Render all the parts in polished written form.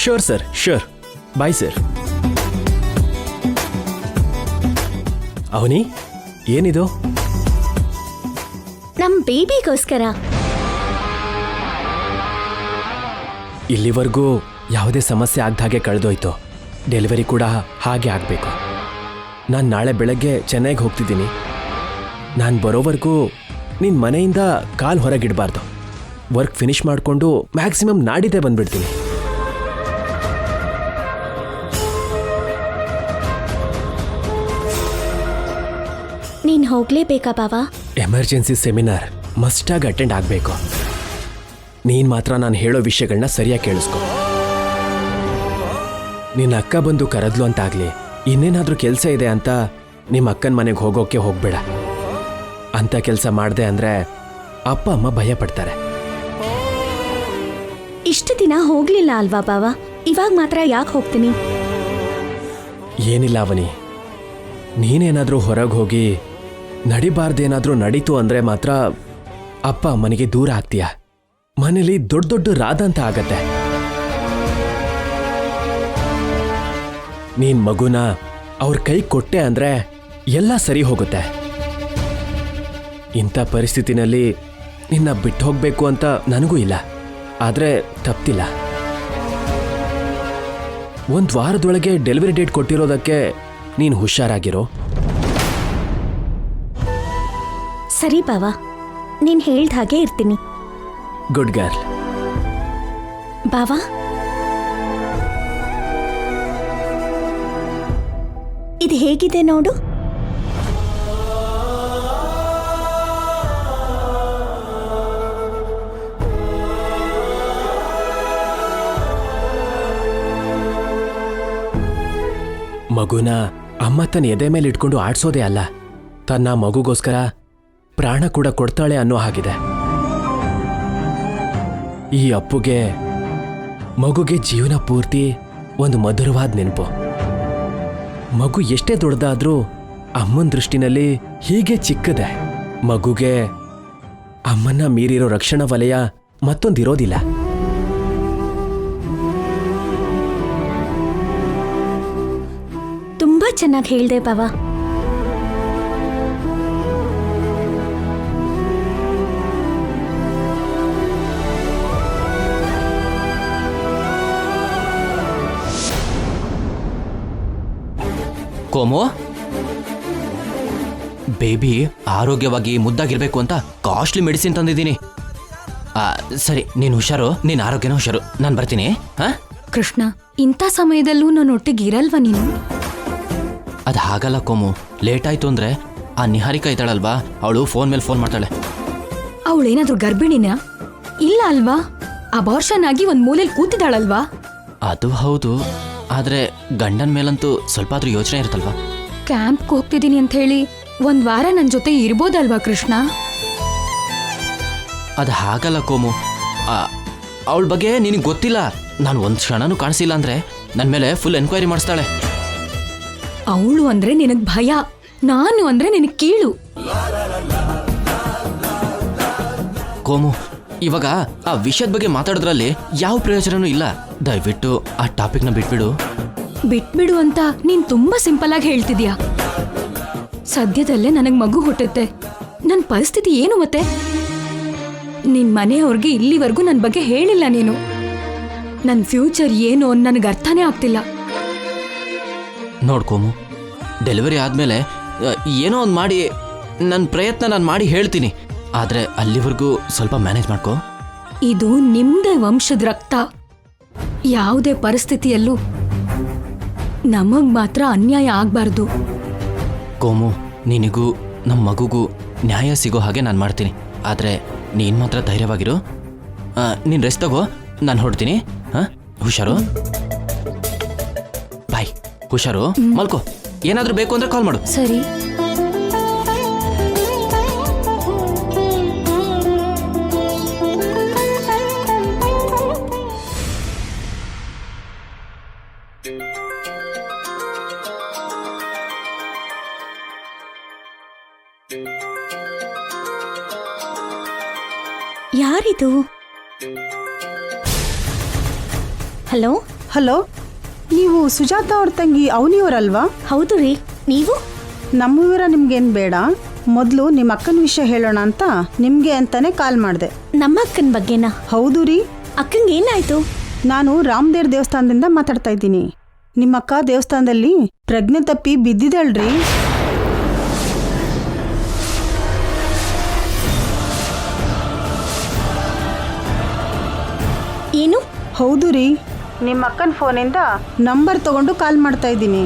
Sure sir, sure. Bye sir. Avani, ಏನಿದು? ನಮ್ ಬೇಬಿಗೋಸ್ಕರ. ಇಲ್ಲಿವರೆಗೂ ಯಾವುದೇ ಸಮಸ್ಯೆ ಆಗ್ದಾಗೆ ಕಳೆದೋಯ್ತು. ಡೆಲಿವರಿ ಕೂಡ ಹಾಗೆ ಆಗಬೇಕು. ನಾನು ನಾಳೆ ಬೆಳಗ್ಗೆ ಚೆನ್ನೈಗೆ ಹೋಗ್ತಿದ್ದೀನಿ. ನಾನು ಬರೋವರೆಗೂ ನಿನ್ನ ಮನೆಯಿಂದ ಕಾಲು ಹೊರಗಿಡಬಾರ್ದು. ವರ್ಕ್ ಫಿನಿಷ್ ಮಾಡಿಕೊಂಡು ಮ್ಯಾಕ್ಸಿಮಮ್ ನಾಡಿದ್ದೇ ಬಂದ್ಬಿಡ್ತೀನಿ. ನೀನ್ ಹೋಗ್ಲೇಬೇಕಾ ಬಾವಾ? ಎಮರ್ಜೆನ್ಸಿ ಸೆಮಿನಾರ್ ಮಸ್ಟಾಗಿ ಅಟೆಂಡ್ ಆಗಬೇಕು. ನೀನು ಮಾತ್ರ ನಾನು ಹೇಳೋ ವಿಷಯಗಳನ್ನ ಸರಿಯಾಗಿ ಕೇಳಿಸ್ಕೊ. ನಿನ್ನ ಅಕ್ಕ ಬಂದು ಕರೆದ್ಲು ಅಂತಾಗ್ಲಿ, ಇನ್ನೇನಾದ್ರೂ ಕೆಲಸ ಇದೆ ಅಂತ ನಿಮ್ಮ ಅಕ್ಕನ ಮನೆಗೆ ಹೋಗೋಕೆ ಹೋಗ್ಬೇಡ. ಅಂಥ ಕೆಲಸ ಮಾಡಿದೆ ಅಂದರೆ ಅಪ್ಪ ಅಮ್ಮ ಭಯ ಪಡ್ತಾರೆ. ಇಷ್ಟು ದಿನ ಹೋಗ್ಲಿಲ್ಲ ಅಲ್ವಾ ಬಾವಾ? ಇವಾಗ ಮಾತ್ರ ಯಾಕೆ ಹೋಗ್ತೀನಿ? ಏನಿಲ್ಲ ಅವನಿ, ನೀನೇನಾದರೂ ಹೊರಗೆ ಹೋಗಿ ನಡಿಬಾರ್ದೇನಾದರೂ ನಡೀತು ಅಂದರೆ ಮಾತ್ರ ಅಪ್ಪ ಅಮ್ಮನಿಗೆ ದೂರ ಆಗ್ತೀಯ. ಮನೇಲಿ ದೊಡ್ಡ ದೊಡ್ಡ ರಾಧ ಅಂತ ಆಗತ್ತೆ. ನೀನ್ ಮಗುನ ಅವ್ರ ಕೈ ಕೊಟ್ಟೆ ಅಂದ್ರೆ ಎಲ್ಲ ಸರಿ ಹೋಗುತ್ತೆ. ಇಂಥ ಪರಿಸ್ಥಿತಿನಲ್ಲಿ ನಿನ್ನ ಬಿಟ್ಟು ಹೋಗ್ಬೇಕು ಅಂತ ನನಗೂ ಇಲ್ಲ. ಆದರೆ ತಪ್ತಿಲ್ಲ. ಒಂದು ವಾರದೊಳಗೆ ಡೆಲಿವರಿ ಡೇಟ್ ಕೊಟ್ಟಿರೋದಕ್ಕೆ ನೀನು ಹುಷಾರಾಗಿರೋ. ಸರಿ ಬಾವಾ, ನೀನ್ ಹೇಳ್ದ ಹಾಗೆ ಇರ್ತೀನಿ. Good girl. ಬಾವಾ, ಇದು ಹೇಗಿದೆ ನೋಡು. ಮಗುನ ಅಮ್ಮ ತನ್ನ ಎದೆ ಮೇಲೆ ಇಟ್ಕೊಂಡು ಆಡ್ಸೋದೇ ಅಲ್ಲ, ತನ್ನ ಮಗುಗೋಸ್ಕರ ಪ್ರಾಣ ಕೂಡ ಕೊಡ್ತಾಳೆ ಅನ್ನೋ ಹಾಗಿದೆ. ಈ ಅಪ್ಪುಗೆ ಮಗುಗೆ ಜೀವನ ಪೂರ್ತಿ ಒಂದು ಮಧುರವಾದ ನೆನಪು. ಮಗು ಎಷ್ಟೇ ದೊಡ್ಡದಾದ್ರೂ ಅಮ್ಮನ ದೃಷ್ಟಿನಲ್ಲಿ ಹೀಗೆ ಚಿಕ್ಕದೆ. ಮಗುಗೆ ಅಮ್ಮನ್ನ ಮೀರಿರೋ ರಕ್ಷಣಾ ವಲಯ ಮತ್ತೊಂದಿರೋದಿಲ್ಲ. ತುಂಬಾ ಚೆನ್ನಾಗಿ ಹೇಳ್ದೆ ಬಾವಾ. ಕೋಮು, ಬೇಬಿ ಆರೋಗ್ಯವಾಗಿ ಮುದ್ದಾಗಿರ್ಬೇಕು ಅಂತ ಕಾಸ್ಟ್ಲಿ ಮೆಡಿಸಿನ್ ತಂದಿದ್ದೀನಿ. ಸರಿ, ನೀನು ಹುಷಾರು, ನೀನು ಆರೋಗ್ಯನ ಹುಷಾರು. ನಾನು ಬರ್ತೀನಿ. ಕೃಷ್ಣ, ಇಂಥ ಸಮಯದಲ್ಲೂ ನನ್ನೊಟ್ಟಿಗೆ ಇರಲ್ವಾ ನೀನು? ಅದು ಹಾಗಲ್ಲ ಕೋಮು, ಲೇಟ್ ಆಯ್ತು ಅಂದ್ರೆ ಆ ನಿಹಾರಿಕಾ ಇದ್ದಾಳಲ್ವಾ, ಅವಳು ಫೋನ್ ಮೇಲೆ ಫೋನ್ ಮಾಡ್ತಾಳೆ. ಅವಳೇನಾದ್ರೂ ಗರ್ಭಿಣಿನ? ಇಲ್ಲ ಅಲ್ವಾ? ಅಬಾರ್ಷನ್ ಆಗಿ ಒಂದ್ ಮೂಲೆಯಲ್ಲಿ ಕೂತಿದ್ದಾಳಲ್ವಾ? ಅದು ಹೌದು, ಆದ್ರೆ ಗಂಡನ ಮೇಲಂತೂ ಸ್ವಲ್ಪ ಆದ್ರೂ ಯೋಚನೆ ಇರುತ್ತಲ್ವಾ. ಕ್ಯಾಂಪ್ಗೆ ಹೋಗ್ತಿದ್ದೀನಿ ಅಂತ ಹೇಳಿ ಒಂದ್ ವಾರ ನನ್ನ ಜೊತೆ ಇರ್ಬೋದಲ್ವಾ ಕೃಷ್ಣ? ಅದು ಹಾಗಲ್ಲ ಕೋಮು, ಅವಳ ಬಗ್ಗೆ ನಿನಗೆ ಗೊತ್ತಿಲ್ಲ. ನಾನು ಒಂದು ಕ್ಷಣನೂ ಕಾಣಿಸಿಲ್ಲ ಅಂದ್ರೆ ನನ್ನ ಮೇಲೆ ಫುಲ್ ಎನ್ಕ್ವೈರಿ ಮಾಡಿಸ್ತಾಳೆ. ಅವಳು ಅಂದ್ರೆ ನಿನಗ್ ಭಯ, ನಾನು ಅಂದ್ರೆ ನಿನಗ್ ಕೀಳು. ಕೋಮು, ಇವಾಗ ಆ ವಿಷಯದ ಬಗ್ಗೆ ಮಾತಾಡೋದ್ರಲ್ಲಿ ಯಾವ ಪ್ರಯೋಜನನೂ ಇಲ್ಲ. ದಯವಿಟ್ಟು ಆ ಟಾಪಿಕ್ನ ಬಿಟ್ಬಿಡು. ಬಿಟ್ಬಿಡು ಅಂತ ನೀನ್ ತುಂಬಾ ಸಿಂಪಲ್ ಆಗಿ ಹೇಳ್ತಿದ್ಯಾ. ಸದ್ಯದಲ್ಲೇ ನನಗ್ ಮಗು ಹುಟ್ಟುತ್ತೆ. ನನ್ನ ಪರಿಸ್ಥಿತಿ ಏನು ಮತ್ತೆ? ನಿನ್ ಮನೆಯವ್ರಿಗೆ ಇಲ್ಲಿವರೆಗೂ ನನ್ನ ಬಗ್ಗೆ ಹೇಳಿಲ್ಲ ನೀನು. ನನ್ನ ಫ್ಯೂಚರ್ ಏನು ನನಗೆ ಅರ್ಥನೇ ಆಗ್ತಿಲ್ಲ. ನೋಡ್ಕೋಮು, ಡೆಲಿವರಿ ಆದಮೇಲೆ ಏನೋ ಒಂದು ಮಾಡಿ ನನ್ನ ಪ್ರಯತ್ನ ನಾನು ಮಾಡಿ ಹೇಳ್ತೀನಿ. ಆದರೆ ಅಲ್ಲಿವರೆಗೂ ಸ್ವಲ್ಪ ಮ್ಯಾನೇಜ್ ಮಾಡ್ಕೋ. ಇದು ನಿಮ್ದೇ ವಂಶದ ರಕ್ತ. ಯಾವುದೇ ಪರಿಸ್ಥಿತಿಯಲ್ಲೂ ನಮಗ್ ಮಾತ್ರ ಅನ್ಯಾಯ ಆಗ್ಬಾರ್ದು. ಕೋಮು, ನಿನಗೂ ನಮ್ಮ ಮಗುಗೂ ನ್ಯಾಯ ಸಿಗೋ ಹಾಗೆ ನಾನು ಮಾಡ್ತೀನಿ. ಆದರೆ ನೀನು ಮಾತ್ರ ಧೈರ್ಯವಾಗಿರು. ನೀನು ರೆಸ್ಟ್ ತಗೋ, ನಾನು ಹೊಡ್ತೀನಿ. ಹುಷಾರು. ಬಾಯ್. ಹುಷಾರು, ಮಲ್ಕೋ. ಏನಾದರೂ ಬೇಕು ಅಂದರೆ ಕಾಲ್ ಮಾಡು. ಸರಿ. ಯಾರಿದು? ಹಲೋ, ಹಲೋ, ನೀವು ಸುಜಾತ ಅವ್ರ ತಂಗಿ ಅವನಿಯವರಲ್ವಾ? ಹೌದು ರೀ. ನೀವು? ನಮ್ಮ ವಿವರ ನಿಮ್ಗೇನು ಬೇಡ, ಮೊದಲು ನಿಮ್ಮ ಅಕ್ಕನ ವಿಷಯ ಹೇಳೋಣ ಅಂತ ನಿಮಗೆ ಅಂತಾನೆ ಕಾಲ್ ಮಾಡಿದೆ. ನಮ್ಮ ಅಕ್ಕನ ಬಗ್ಗೆನಾ? ಹೌದು ರೀ. ಅಕ್ಕಂಗೆ ಏನಾಯ್ತು? ನಾನು ರಾಮದೇವ್ರ ದೇವಸ್ಥಾನದಿಂದ ಮಾತಾಡ್ತಾ ಇದ್ದೀನಿ. ನಿಮ್ಮ ಅಕ್ಕ ದೇವಸ್ಥಾನದಲ್ಲಿ ಪ್ರಜ್ಞೆ ತಪ್ಪಿ ಬಿದ್ದಿದ್ದಾಳ್ರಿ. ಏನು? ಹೌದು ರೀ. ನಿಮ್ಮ ಅಕ್ಕನ ಫೋನಿಂದ ನಂಬರ್ ತಗೊಂಡು ಕಾಲ್ ಮಾಡ್ತಾ ಇದ್ದೀನಿ.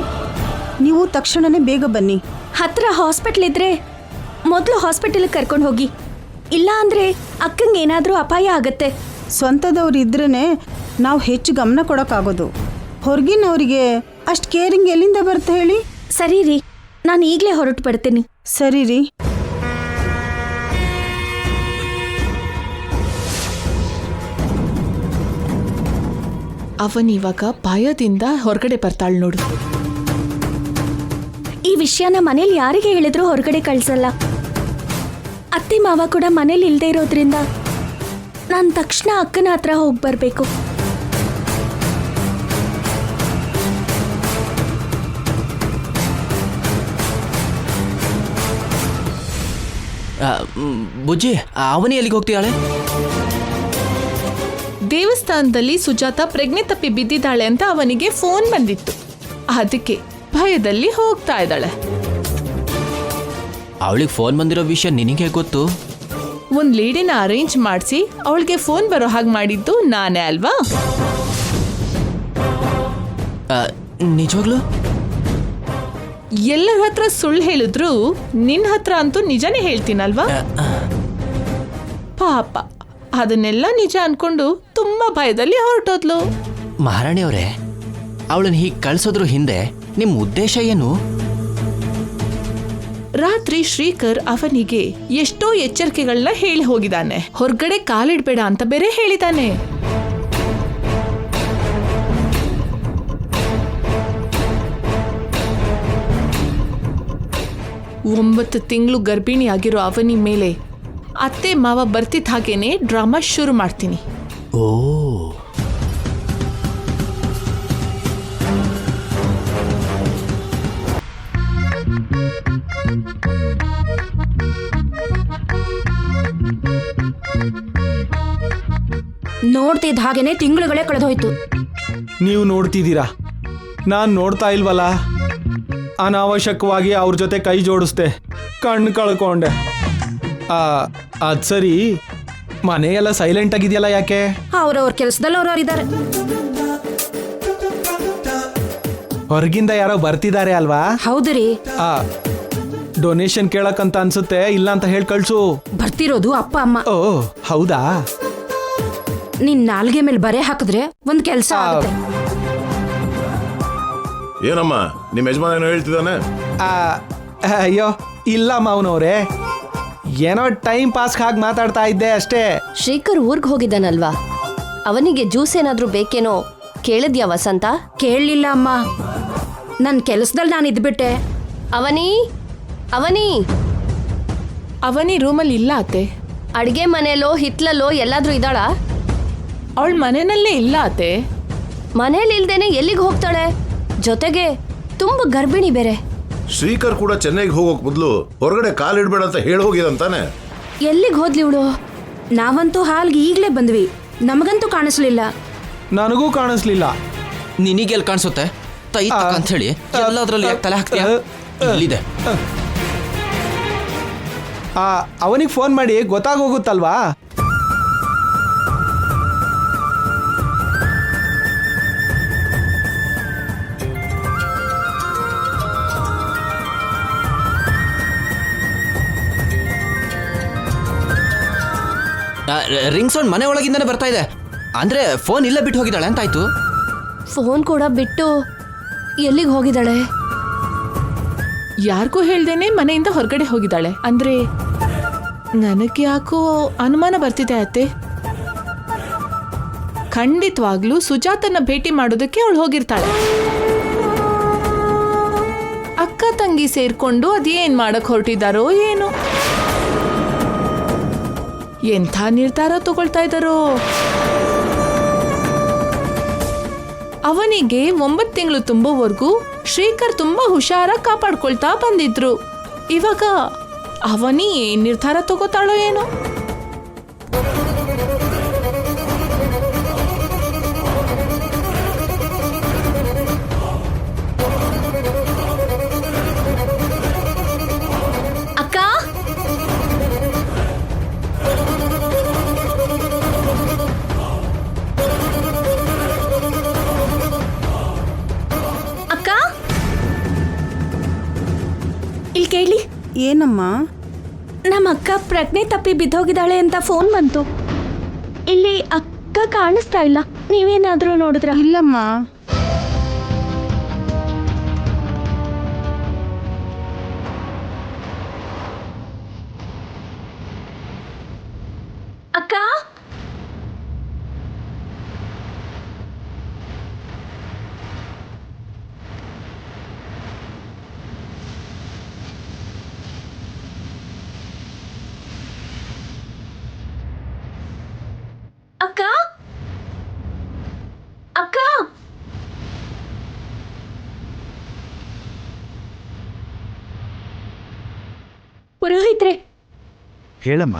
ನೀವು ತಕ್ಷಣನೇ ಬೇಗ ಬನ್ನಿ. ಹತ್ರ ಹಾಸ್ಪಿಟ್ಲ್ ಇದ್ರೆ ಮೊದಲು ಹಾಸ್ಪಿಟಲ್ಗೆ ಕರ್ಕೊಂಡು ಹೋಗಿ, ಇಲ್ಲ ಅಂದ್ರೆ ಅಕ್ಕಂಗೆ ಏನಾದರೂ ಅಪಾಯ ಆಗತ್ತೆ. ಸ್ವಂತದವ್ರು ಇದ್ರೇ ನಾವು ಹೆಚ್ಚು ಗಮನ ಕೊಡೋಕ್ಕಾಗೋದು. ಹೊರಗಿನವರಿಗೆ ಅಷ್ಟು ಕೇರಿಂಗ್ ಎಲ್ಲಿಂದ ಬರುತ್ತೆ ಹೇಳಿ? ಸರಿ ರೀ, ನಾನು ಈಗಲೇ ಹೊರಟು ಬರ್ತೀನಿ. ಸರಿ ರೀ. ಅವನಿವಾಗ ಭಯದಿಂದ ಹೊರಗಡೆ ಬರ್ತಾಳೆ ನೋಡು. ಈ ವಿಷಯನ ಮನೇಲಿ ಯಾರಿಗೆ ಹೇಳಿದ್ರು ಹೊರಗಡೆ ಕಳ್ಸಲ್ಲ. ಅತ್ತೆ ಮಾವ ಕೂಡ ಮನೇಲಿ ಇಲ್ಲದೆ ಇರೋದ್ರಿಂದ ನಾನು ತಕ್ಷಣ ಅಕ್ಕನ ಹತ್ರ ಹೋಗಿ ಬರಬೇಕು. ಬುಜ್ಜಿ, ಅವನಿ ಎಲ್ಲಿಗೆ ಹೋಗ್ತಿದ್ದಾಳೆ? ದೇವಸ್ಥಾನದಲ್ಲಿ ಸುಜಾತ ಪ್ರಜ್ಞೆ ತಪ್ಪಿ ಬಿದ್ದಿದ್ದಾಳೆ ಅಂತ ಅವನಿಗೆ ಫೋನ್ ಬಂದಿತ್ತು. ಅದಕ್ಕೆ ಭಯದಲ್ಲಿ ಹೋಗ್ತಾ ಇದ್ದಾಳೆ. ಅವಳಿಗೆ ಫೋನ್ ಬಂದಿರೋ ವಿಷಯ ನಿನಗೆ ಗೊತ್ತು? ಒಂದ್ ಲೇಡಿನ ಅರೇಂಜ್ ಮಾಡಿಸಿ ಅವಳಿಗೆ ಫೋನ್ ಬರೋ ಹಾಗೆ ಮಾಡಿದ್ದು ನಾನೇ ಅಲ್ವಾ? ನಿಜವಾಗ್ಲು? ಎಲ್ಲರ ಹತ್ರ ಸುಳ್ಳು ಹೇಳಿದ್ರು ನಿನ್ನ ಹತ್ರ ಅಂತೂ ನಿಜನೇ ಹೇಳ್ತೀನಲ್ವಾ? ಪಾಪ ಅದನ್ನೆಲ್ಲ ನಿಜ ಅನ್ಕೊಂಡು ತುಂಬಾ ಭಯದಲ್ಲಿ ಹೊರಟೋದ್ಲು. ಮಹಾರಾಣಿ ಅವರೇ, ಅವಳನ್ನ ಹೀಗೆ ಕಳ್ಸೋದ್ರ ಹಿಂದೆ ನಿಮ್ಮ ಉದ್ದೇಶ ಏನು? ರಾತ್ರಿ ಶ್ರೀಕರ್ ಅವನಿಗೆ ಎಷ್ಟೋ ಎಚ್ಚರಿಕೆಗಳನ್ನ ಹೇಳಿ ಹೋಗಿದ್ದಾನೆ. ಹೊರಗಡೆ ಕಾಲಿಡ್ಬೇಡ ಅಂತ ಬೇರೆ ಹೇಳಿದಾನೆ. ಒಂಬತ್ತು ತಿಂಗಳು ಗರ್ಭಿಣಿ ಆಗಿರೋ ಅವನಿ ಮೇಲೆ ಅತ್ತೆ ಮಾವ ಬರ್ತಿದ್ದ ಹಾಗೇನೆ ಡ್ರಾಮಾ ಶುರು ಮಾಡ್ತೀನಿ. ಓ, ನೋಡ್ತಿದ್ದ ಹಾಗೇನೆ ತಿಂಗಳುಗಳೇ ಕಳೆದೋಯ್ತು. ನೀವು ನೋಡ್ತಿದ್ದೀರಾ, ನಾನು ನೋಡ್ತಾ ಇಲ್ವಲ್ಲ. ಅನಾವಶ್ಯಕವಾಗಿ ಅವ್ರ ಜೊತೆ ಕೈ ಜೋಡಿಸ್ದೆ, ಕಣ್ಣು ಕಳ್ಕೊಂಡೆ. ಅದು ಸರಿ, ಮನೆಯೆಲ್ಲ ಸೈಲೆಂಟ್ ಆಗಿದೆಯಲ್ಲ, ಯಾಕೆ? ಅವ್ರವ್ರ ಕೆಲಸದಲ್ಲಿ ಅವ್ರವ್ರಿದ್ದಾರೆ. ಹೊರಗಿಂದ ಯಾರೋ ಬರ್ತಿದ್ದಾರೆ ಅಲ್ವಾ? ಹೌದು ರೀ. ಡೊನೇಷನ್ ಕೇಳಕ್ಕಂತ ಅನ್ಸುತ್ತೆ, ಇಲ್ಲ ಅಂತ ಹೇಳಿ ಕಳ್ಸು. ಬರ್ತಿರೋದು ಅಪ್ಪ ಅಮ್ಮ. ಓ ಹೌದಾ? ನಿನ್ ನಾಲ್ಗೆ ಮೇಲೆ ಬರೆ ಹಾಕಿದ್ರೆ ಒಂದ್ ಕೆಲ್ಸ ಆಗುತ್ತೆ. ಏನಮ್ಮ ನಿಮ್ಮ ಯಜಮಾನ ಏನೋ ಹೇಳ್ತಿದ್ದಾನೆ? ಅಯ್ಯೋ ಇಲ್ಲ ಮಾವನವ್ರೆ, ಏನೋ ಟೈಮ್ ಪಾಸ್ ಹಾಗೆ ಮಾತಾಡ್ತಾ ಇದ್ದೆ ಅಷ್ಟೇ. ಶ್ರೀಕರ್ ಊರ್ಗ್ ಹೋಗಿದ್ದಾನಲ್ವಾ, ಅವನಿಗೆ ಜ್ಯೂಸ್ ಏನಾದ್ರೂ ಬೇಕೇನೋ ಕೇಳಿದ್ಯಾ ವಸಂತ? ಕೇಳಲಿಲ್ಲ ಅಮ್ಮ, ನನ್ ಕೆಲಸದಲ್ಲಿ ನಾನು ಇದ್ಬಿಟ್ಟೆ. ಅವನಿ ಅವನಿ ಅವನಿ ರೂಮಲ್ಲಿ ಇಲ್ಲ ಅತ್ತೆ. ಅಡ್ಗೆ ಮನೆಯಲ್ಲೋ ಹಿತ್ಲಲ್ಲೋ ಎಲ್ಲಾದ್ರೂ ಇದ್ದಾಳಾ? ಅವಳ ಮನೆಯಲ್ಲೇ ಇಲ್ಲ ಅತ್ತೆ. ಮನೇಲಿ ಇಲ್ದೇನೆ ಎಲ್ಲಿಗೆ ಹೋಗ್ತಾಳೆ? ಜೊತೆಗೆ ತುಂಬ ಗರ್ಭಿಣಿ ಬೇರೆ. ಶ್ರೀಕರ್ ಕೂಡ ಚೆನ್ನೈಗೆ ಹೋಗೋಕ್ ಮೊದಲು ಹೊರಗಡೆ ಕಾಲಿಡ್ಬೇಡ ಅಂತ ಹೇಳಿ ಹೋಗಿದಂತಾನೆ. ಎಲ್ಲಿಗೆ ಹೋದ್ಲಿ ಇವಳು? ನಾವಂತೂ ಹಾಲ್ಗೆ ಈಗ್ಲೇ ಬಂದ್ವಿ, ನಮಗಂತೂ ಕಾಣಿಸ್ಲಿಲ್ಲ. ನನಗೂ ಕಾಣಿಸ್ಲಿಲ್ಲ. ನಿನಗೆಲ್ಲಿ ಕಾಣಿಸುತ್ತೆ? ತೈ ಅಂತ ಹೇಳಿ ಎಲ್ಲದ್ರಲ್ಲಿ ಯಾಕೆ ತಲೆ ಹಾಕ್ತೀಯ? ಇಲ್ಲಿದೆ. ಅವನಿಗೆ ಫೋನ್ ಮಾಡಿ ಗೊತ್ತಾಗೋಗುತ್ತಲ್ವಾ? ರಿಂಗ್ ಸೌಂಡ್ ಮನೆ ಒಳಗಿಂದಾನೆ ಬರ್ತಾ ಇದೆ. ಅಂದ್ರೆ ಫೋನ್ ಇಲ್ಲೇ ಬಿಟ್ಟು ಹೋಗಿದ್ದಾಳೆ ಅಂತಾಯ್ತು. ಫೋನ್ ಕೂಡ ಬಿಟ್ಟು ಎಲ್ಲಿಗೆ ಹೋಗಿದ್ದಾಳೆ? ಯಾರಿಗೂ ಹೇಳ್ದೇನೆ ಮನೆಯಿಂದ ಹೊರಗಡೆ ಹೋಗಿದ್ದಾಳೆ ಅಂದ್ರೆ ನನಗೆ ಯಾಕೋ ಅನುಮಾನ ಬರ್ತಿದೆ ಅತ್ತೆ. ಖಂಡಿತವಾಗ್ಲೂ ಸುಜಾತನ ಭೇಟಿ ಮಾಡೋದಕ್ಕೆ ಅವಳು ಹೋಗಿರ್ತಾಳೆ. ಅಕ್ಕ ತಂಗಿ ಸೇರ್ಕೊಂಡು ಅದೇನ್ ಮಾಡಕ್ ಹೊರಟಿದ್ದಾರೋ ಏನೋ, ಎಂಥ ನಿರ್ಧಾರ ತಗೊಳ್ತಾ ಇದ್ದಾರೋ. ಅವನಿಗೆ 9 ತಿಂಗಳು ತುಂಬುವವರೆಗೂ ಶ್ರೀಕರ್ ತುಂಬಾ ಹುಷಾರಾಗಿ ಕಾಪಾಡ್ಕೊಳ್ತಾ ಬಂದಿದ್ರು. ಇವಾಗ ಅವನಿ ಏನ್ ನಿರ್ಧಾರ ತಗೋತಾಳೋ ಏನೋ. ಅಕ್ಕ, ಅಕ್ಕ, ಇಲ್ಲಿ ಕೇಳಿ. ಏನಮ್ಮ? ನಮ್ಮ ಅಕ್ಕ ಪ್ರಜ್ಞೆ ತಪ್ಪಿ ಬಿದ್ದೋಗಿದ್ದಾಳೆ ಅಂತ ಫೋನ್ ಬಂತು. ಇಲ್ಲಿ ಅಕ್ಕ ಕಾಣಿಸ್ತಾ ಇಲ್ಲ. ನೀವೇನಾದ್ರೂ ನೋಡಿದ್ರ? ಇಲ್ಲಮ್ಮ. ಅಕ್ಕ, ಅಕ್ಕ, ಅಕ್ಕ, ಪುರೋಹಿತ್ರೆ, ಹೇಳಮ್ಮ.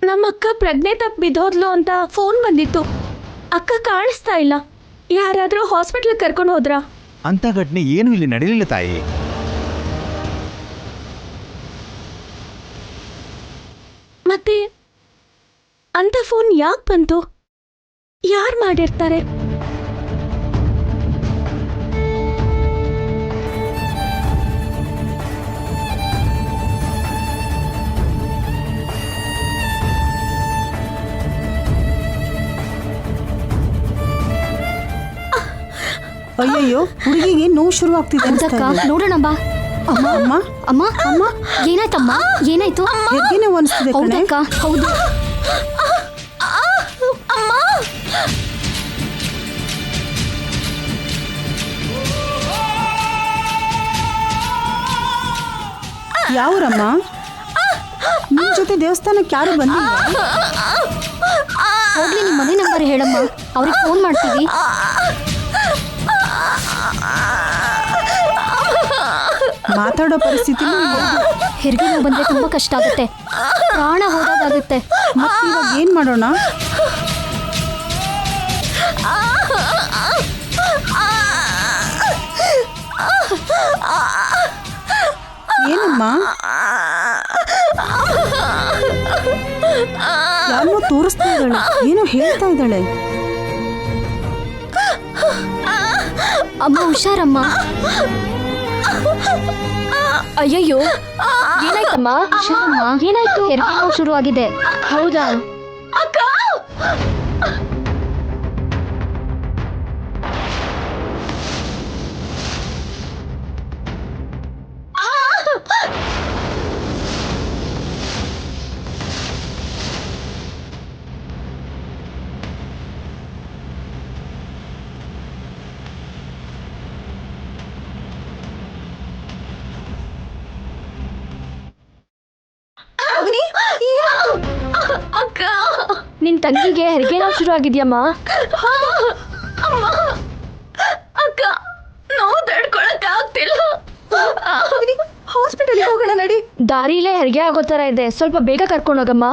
ನಮ್ಮ ಅಕ್ಕ ಪ್ರಜ್ಞೆ ತಪ್ಪಿ ಬಿದ್ದೋದ್ಲು ಅಂತ ಫೋನ್ ಬಂದಿತ್ತು. ಅಕ್ಕ ಕಾಣಿಸ್ತಾ ಇಲ್ಲ. ಯಾರಾದ್ರೂ ಹಾಸ್ಪಿಟ್ಲ್ ಕರ್ಕೊಂಡು ಹೋದ್ರಾ? ಅಂತ ಘಟನೆ ಏನು ಇಲ್ಲಿ ನಡೆಯಲಿಲ್ಲ ತಾಯಿ. ಮತ್ತೆ ಅಂತ ಫೋನ್ ಯಾಕೆ ಬಂತು? ಯಾರು ಮಾಡಿರ್ತಾರೆ? ಅಯ್ಯಯ್ಯೋ, ಹುಡುಗಿಗೆ ನೋವು ಶುರು ಆಗ್ತಿದೆ ಅನ್ಸ್ತಾ ಇದೆ. ನೋಡೋಣ ಬಾ. ಅಮ್ಮ ಅಮ್ಮ ಅಮ್ಮ ಅಮ್ಮ ಏನಾಯ್ತಮ್ಮ? ಏನಾಯ್ತು? ಹೆರಿಗೆ ನೋವು ಅನಿಸ್ತಿದೆ ಕಣೆ. ಹೌದಕ್ಕ, ಹೌದು. ಯಾವೂರಮ್ಮ? ನಿಮ್ ಜೊತೆ ದೇವಸ್ಥಾನಕ್ಕೆ ಯಾರು ಬಂದಿಲ್ಲ? ಹೋಗ್ಲಿ, ನಿಮ್ಮ ಮನೆ ನಂಬರ್ ಹೇಳಮ್ಮ, ಅವ್ರಿಗೆ ಫೋನ್ ಮಾಡ್ತೀವಿ. ಮಾತಾಡೋ ಪರಿಸ್ಥಿತಿ ಹೆರಿಗೆ ನೋವು ಬಂದ್ರೆ ತುಂಬಾ ಕಷ್ಟ ಆಗುತ್ತೆ, ಪ್ರಾಣ ಹೋದಾಗುತ್ತೆ. ಮತ್ತೆ ಇವಾಗ ಏನ್ ಮಾಡೋಣ? ಏನಮ್ಮ? ಯಾರನ್ನೋ ತೋರಿಸ್ತಾ ಇದ್ದಾಳೆ, ಏನೋ ಹೇಳ್ತಾ ಇದ್ದಾಳೆ. ಅಮ್ಮ ಹುಷಾರಮ್ಮ. ಅಯ್ಯಯ್ಯೋ, ಏನಾಯ್ತಮ್ಮ? ಹುಷಾರಮ್ಮ. ಏನಾಯ್ತು? ಹೆರಿಗೆ ನೋವು ಶುರು ಆಗಿದೆ. ಹೌದಾ? ಅಕ್ಕ, ನಿನ್ ತಂಗಿಗೆ ಹೆರಿಗೆ ನೋವು ಶುರು ಆಗಿದ್ಯಮ್ಮ. ಅಕ್ಕ, ನೋವು ತಡ್ಕೊಳಕ್ ಆಗ್ತಿಲ್ಲ. ಹಾಸ್ಪಿಟಲ್ ಹೋಗೋಣ ನಡಿ. ದಾರಿಲೇ ಹೆರಿಗೆ ಆಗೋ ತರ ಇದೆ, ಸ್ವಲ್ಪ ಬೇಗ ಕರ್ಕೊಂಡೋಗಮ್ಮ.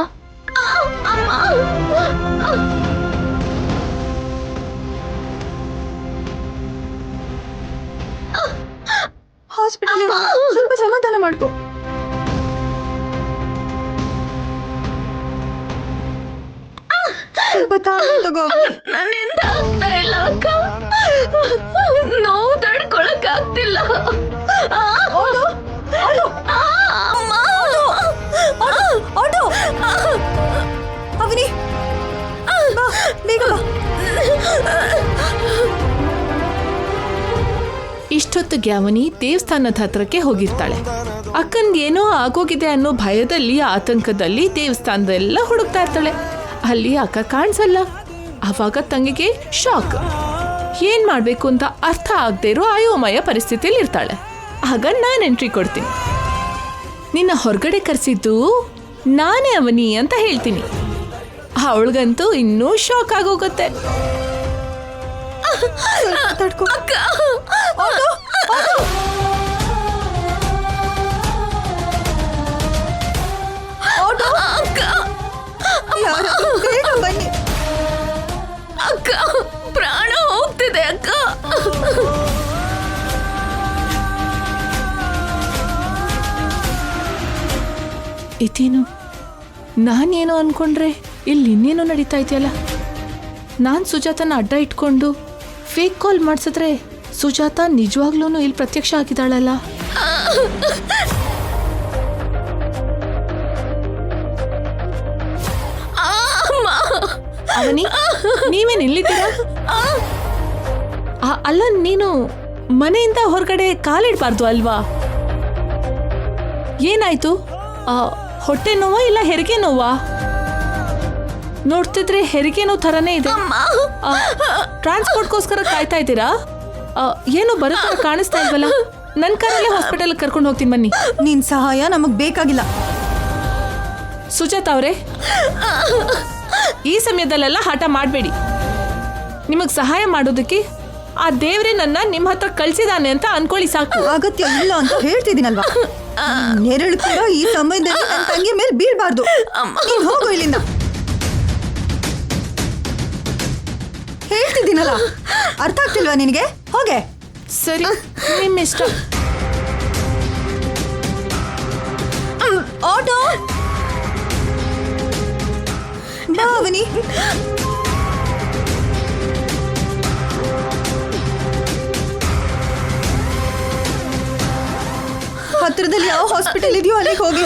ಹಾಸ್ಪಿಟಲ್ ಸ್ವಲ್ಪ ಸಮಾಧಾನ ಮಾಡ್ಕೊ. ನನ್ನಿಂದ ಆಗ್ತಾ ಇಲ್ಲ ಅಕ್ಕ, ನೋವು ತಡ್ಕೊಳಕ್ ಆಗ್ತಿಲ್ಲ. ಅವನಿ ಬೇಗ ಬಾ. ಇಷ್ಟೊತ್ತಿಗೆ ಅವನಿ ದೇವಸ್ಥಾನದ ಹತ್ರಕ್ಕೆ ಹೋಗಿರ್ತಾಳೆ. ಅಕ್ಕನ್ಗೇನೋ ಆಗೋಗಿದೆ ಅನ್ನೋ ಭಯದಲ್ಲಿ, ಆತಂಕದಲ್ಲಿ ದೇವಸ್ಥಾನದೆಲ್ಲ ಹುಡುಕ್ತಾ ಇರ್ತಾಳೆ. ಅಲ್ಲಿ ಅಕ್ಕ ಕಾಣಿಸಲ್ಲ. ಆವಾಗ ತಂಗಿಗೆ ಶಾಕ್. ಏನ್ ಮಾಡ್ಬೇಕು ಅಂತ ಅರ್ಥ ಆಗದೆ ಇರೋ ಅಯೋಮಯ ಪರಿಸ್ಥಿತಿಯಲ್ಲಿ ಇರ್ತಾಳೆ. ಆಗ ನಾನು ಎಂಟ್ರಿ ಕೊಡ್ತೀನಿ. ನಿನ್ನ ಹೊರಗಡೆ ಕರೆಸಿದ್ದು ನಾನೇ ಅವನಿ ಅಂತ ಹೇಳ್ತೀನಿ. ಅವಳಿಗಂತೂ ಇನ್ನೂ ಶಾಕ್ ಆಗೋಗುತ್ತೆ. ಸ್ವಲ್ಪ ತಡ್ಕೊ. Auto, auto. ಆಟೋ. ಯಾರಾದ್ರೂ ಬೇಗ ಬನ್ನಿ. ಅಕ್ಕ, ಪ್ರಾಣ ಹೋಗ್ತಿದೆ ಅಕ್ಕ. ಇದೇನು, ನಾನೇನೋ ಅನ್ಕೊಂಡ್ರೆ ಇಲ್ಲಿ ಇನ್ನೇನೋ ನಡೀತಾ ಇದೆಯಲ್ಲ. ನಾನು ಸುಜಾತನ ಅಡ್ಡ ಇಟ್ಕೊಂಡು ಫೇಕ್ ಕಾಲ್ ಮಾಡಿಸಿದ್ರೆ ಸುಜಾತ ನಿಜವಾಗ್ಲೂ ಇಲ್ಲಿ ಪ್ರತ್ಯಕ್ಷ ಆಗಿದ್ದಾಳಲ್ಲ. ಅವನಿ, ನೀವೇನು ಇಲ್ಲಿದ್ದೀರಾ? ಅಲ್ಲ, ನೀನು ಮನೆಯಿಂದ ಹೊರಗಡೆ ಕಾಲಿಡ್ಬಾರ್ದು ಅಲ್ವಾ? ಏನಾಯ್ತು? ಹೊಟ್ಟೆ ನೋವಾ ಇಲ್ಲ ಹೆರಿಗೆ ನೋವಾ? ನೋಡ್ತಿದ್ರೆ ಹೆರಿಗೆ ನೋವು ಥರನೇ ಇದೆ. ಟ್ರಾನ್ಸ್ಪೋರ್ಟ್ಗೋಸ್ಕರ ಕಾಯ್ತಾ ಇದ್ದೀರಾ? ಏನು ಬರೋ ಥರ ಕಾಣಿಸ್ತಾ ಇಲ್ವಲ್ಲ. ನನ್ನ ಕಾರಲ್ಲೇ ಹಾಸ್ಪಿಟಲ್ ಕರ್ಕೊಂಡು ಹೋಗ್ತೀನಿ, ಬನ್ನಿ. ನಿನ್ ಸಹಾಯ ನಮಗ್ ಬೇಕಾಗಿಲ್ಲ. ಸುಜಾತ ಅವರೇ, ಈ ಸಮಯದಲ್ಲೆಲ್ಲ ಹಠ ಮಾಡಬೇಡಿ. ನಿಮಗೆ ಸಹಾಯ ಮಾಡೋದಕ್ಕೆ ಆ ದೇವ್ರೆ ನನ್ನ ನಿಮ್ಮ ಹತ್ರ ಕಳ್ಸಿದಾನೆ ಅಂತ ಅನ್ಕೊಳ್ಳಿ ಸಾಕು. ಅಗತ್ಯ ಇಲ್ಲ ಅಂತ ಹೇಳ್ತಿದ್ದೀನಲ್ವಾ. ನೆರಳು ಕೂಡ ಈ ಸಮಯದಲ್ಲಿ ನನ್ನ ತಂಗಿ ಮೇಲೆ ಬೀಳ್ಬಾರ್ದು. ನೀನ್ ಹೋಗು ಇಲ್ಲಿಂದ. ಹೇಳ್ತಿದ್ದೀನಲ್ಲ, ಅರ್ಥ ಆಗ್ತಿಲ್ವಾ ನಿನಗೆ? ಹೋಗೆ. ಸರಿ, ನಿಮ್ಮ ಇಷ್ಟ. ಆಟೋ ಬಾ ಅವನಿ. ಹತ್ರದಲ್ಲಿ ಯಾವ ಹಾಸ್ಪಿಟಲ್ ಇದೆಯೋ ಅಲ್ಲಿಗೆ ಹೋಗಿ.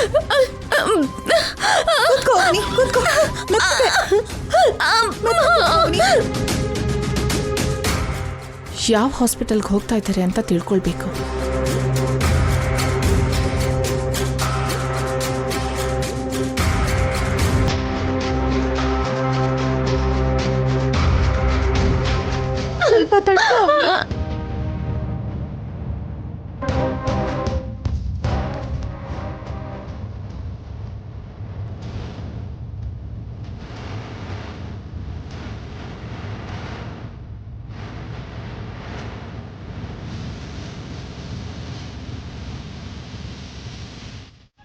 ಕೂತ್ಕೋ ಅವನಿ, ಕೂತ್ಕೋ. ಯಾವ ಹಾಸ್ಪಿಟಲ್ಗೆ ಹೋಗ್ತಾ ಇದ್ದಾರೆ ಅಂತ ತಿಳ್ಕೊಳ್ಬೇಕು. ಸ್ವಲ್ಪ ತಡ್ಕೋ.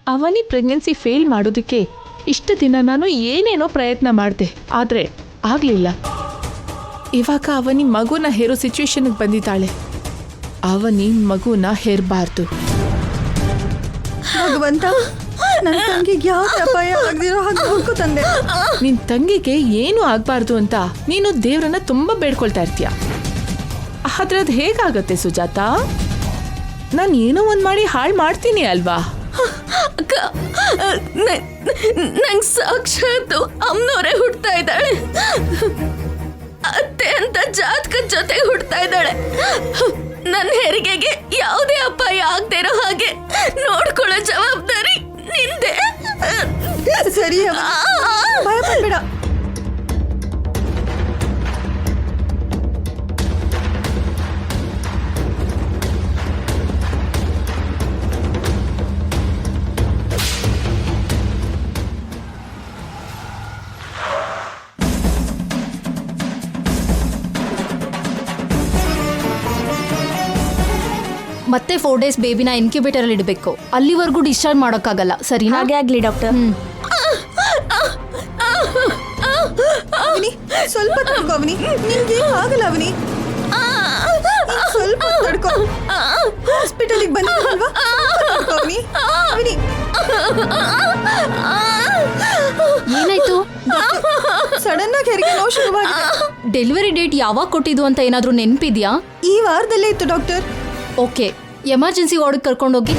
ಅವನಿ ಪ್ರೆಗ್ನೆನ್ಸಿ ಫೇಲ್ ಮಾಡೋದಕ್ಕೆ ಇಷ್ಟು ದಿನ ನಾನು ಏನೇನೋ ಪ್ರಯತ್ನ ಮಾಡಿದೆ, ಆದರೆ ಆಗಲಿಲ್ಲ. ಇವಾಗ ಅವನಿ ಮಗುನ ಹೇರೋ ಸಿಚುವೇಶನ್ಗೆ ಬಂದಿದ್ದಾಳೆ. ಅವನಿ ಮಗುನ ಹೇರಬಾರ್ದು. ಭಗವಂತ, ನನ್ನ ತಂಗಿಗೆ ಯಾವುದೇ ಅಪಾಯ ಆಗದಿರೋ ಹಾಗೆ ನೋಡ್ಕೋ ತಂದೆ. ನಿನ್ ತಂಗಿಗೆ ಏನು ಆಗಬಾರ್ದು ಅಂತ ನೀನು ದೇವ್ರನ್ನ ತುಂಬಾ ಬೇಡ್ಕೊಳ್ತಾ ಇರ್ತೀಯ. ಆದ್ರೆ ಅದು ಹೇಗಾಗತ್ತೆ ಸುಜಾತ? ನಾನು ಏನೋ ಒಂದು ಮಾಡಿ ಹಾಳು ಮಾಡ್ತೀನಿ ಅಲ್ವಾ? ಅಕ್ಕ, ನಂಗೆ ಸಾಕ್ಷಾತ್ ಅಮ್ಮನವರೇ ಹುಡ್ತಾ ಇದ್ದಾಳೆ. ಅತ್ತೆ ಅಂತ ಜಾತಕದ ಜೊತೆಗೆ ಹುಡ್ತಾ ಇದ್ದಾಳೆ. ನನ್ನ ಹೆರಿಗೆಗೆ ಯಾವುದೇ ಅಪಾಯ ಆಗದೆ ಇರೋ ಹಾಗೆ ನೋಡ್ಕೊಳ್ಳೋ ಜವಾಬ್ದಾರಿ ನಿಂದೆ. ಸರಿ, ಭಯ ಪಡ್ಬೇಡ. ಮತ್ತೆ 4 days ಬೇಬಿನ ಇನ್ಕ್ಯುಬೇಟರ್ ಅಲ್ಲಿ ಇಡಬೇಕು. ಅಲ್ಲಿವರೆಗೂ ಡಿಸ್ಚಾರ್ಜ್ ಮಾಡೋಕ್ಕಾಗಲ್ಲ, ಸರಿನಾ? ಹಾಗೆ ಆಗ್ಲಿ ಡಾಕ್ಟರ್. ಅವನಿ, ಸ್ವಲ್ಪ ತಡ್ಕೋ ಅವನಿ. ನಿನ್ಗೆ ಆಗಲ್ಲ ಅವನಿ, ಸ್ವಲ್ಪ ತಡ್ಕೋ. ಹಾಸ್ಪಿಟಲ್ಗೆ ಬಂದಿಲ್ವಾ? ಅವನಿ, ಅವನಿ. ಏನಾಯ್ತು? ಸಡನ್ ಆಗಿ ಹೆರಿಗೆ ನೋವು ಶುರುವಾಗಿದೆ. ಡೆಲಿವರಿ ಡೇಟ್ ಯಾವಾಗ ಕೊಟ್ಟಿದ್ದು ಅಂತ ಏನಾದ್ರೂ ನೆನಪಿದ್ಯಾ? ಈ ವಾರದಲ್ಲೇ ಇತ್ತು ಡಾಕ್ಟರ್. ಓಕೆ, ಎಮರ್ಜೆನ್ಸಿ ವಾರ್ಡ್ಗೆ ಕರ್ಕೊಂಡೋಗಿ.